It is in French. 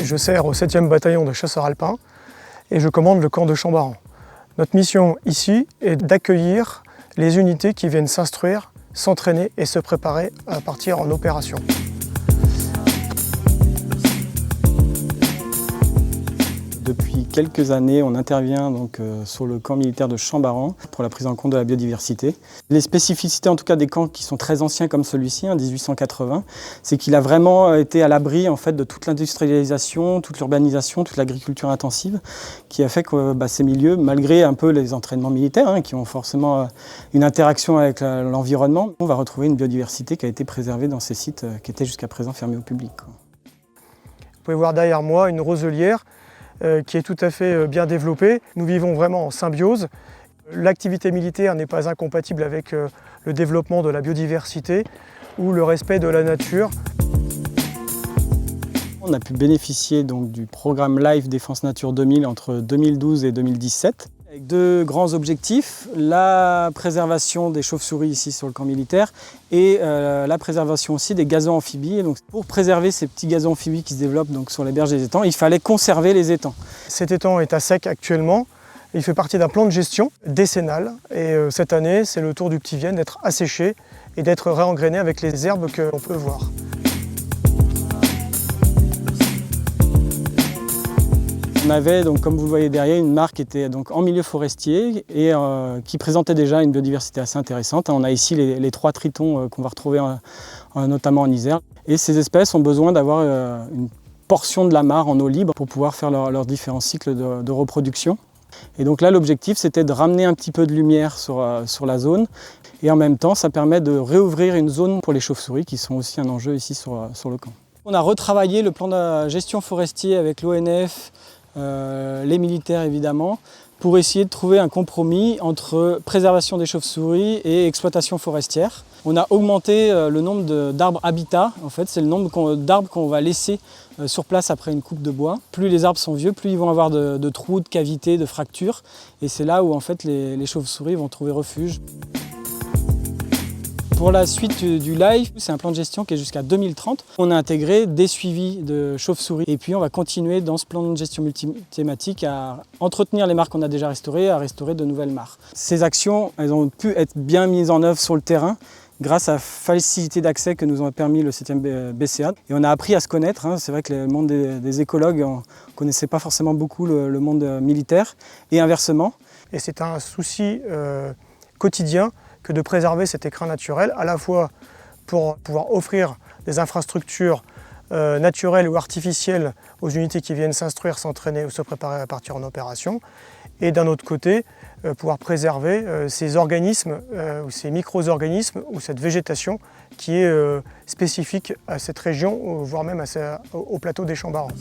Je sers au 7e bataillon de chasseurs alpins et je commande le camp de Chambaran. Notre mission ici est d'accueillir les unités qui viennent s'instruire, s'entraîner et se préparer à partir en opération. Depuis quelques années, on intervient donc sur le camp militaire de Chambaran pour la prise en compte de la biodiversité. Les spécificités en tout cas des camps qui sont très anciens comme celui-ci, 1880, c'est qu'il a vraiment été à l'abri en fait de toute l'industrialisation, toute l'urbanisation, toute l'agriculture intensive, qui a fait que ces milieux, malgré un peu les entraînements militaires, qui ont forcément une interaction avec l'environnement, on va retrouver une biodiversité qui a été préservée dans ces sites qui étaient jusqu'à présent fermés au public. Vous pouvez voir derrière moi une roselière qui est tout à fait bien développée. Nous vivons vraiment en symbiose. L'activité militaire n'est pas incompatible avec le développement de la biodiversité ou le respect de la nature. On a pu bénéficier donc du programme LIFE Défense Nature 2000 entre 2012 et 2017. Avec deux grands objectifs, la préservation des chauves-souris ici sur le camp militaire et la préservation aussi des gazons amphibies. Et donc, pour préserver ces petits gazons amphibies qui se développent donc, sur les berges des étangs, il fallait conserver les étangs. Cet étang est à sec actuellement. Il fait partie d'un plan de gestion décennal et cette année, c'est le tour du Petit Vienne d'être asséché et d'être réengrainé avec les herbes que l'on peut voir. On avait, donc, comme vous le voyez derrière, une mare qui était donc, en milieu forestier et qui présentait déjà une biodiversité assez intéressante. On a ici les 3 tritons qu'on va retrouver notamment en Isère. Et ces espèces ont besoin d'avoir une portion de la mare en eau libre pour pouvoir faire leurs différents cycles de reproduction. Et donc là, l'objectif, c'était de ramener un petit peu de lumière sur la zone. Et en même temps, ça permet de réouvrir une zone pour les chauves-souris qui sont aussi un enjeu ici sur le camp. On a retravaillé le plan de gestion forestier avec l'ONF, les militaires évidemment, pour essayer de trouver un compromis entre préservation des chauves-souris et exploitation forestière. On a augmenté le nombre d'arbres habitat, en fait, c'est le nombre d'arbres qu'on va laisser sur place après une coupe de bois. Plus les arbres sont vieux, plus ils vont avoir de trous, de cavités, de fractures, et c'est là où en fait les chauves-souris vont trouver refuge. Pour la suite du LIFE, c'est un plan de gestion qui est jusqu'à 2030. On a intégré des suivis de chauves-souris et puis on va continuer dans ce plan de gestion multithématique à entretenir les mares qu'on a déjà restaurées, à restaurer de nouvelles mares. Ces actions, elles ont pu être bien mises en œuvre sur le terrain grâce à la facilité d'accès que nous a permis le 7e BCA. Et on a appris à se connaître. C'est vrai que le monde des écologues, on ne connaissait pas forcément beaucoup le monde militaire et inversement. Et c'est un souci quotidien que de préserver cet écrin naturel, à la fois pour pouvoir offrir des infrastructures naturelles ou artificielles aux unités qui viennent s'instruire, s'entraîner ou se préparer à partir en opération, et d'un autre côté, pouvoir préserver ces organismes, ou ces micro-organismes, ou cette végétation qui est spécifique à cette région, voire même au plateau des Chambarans.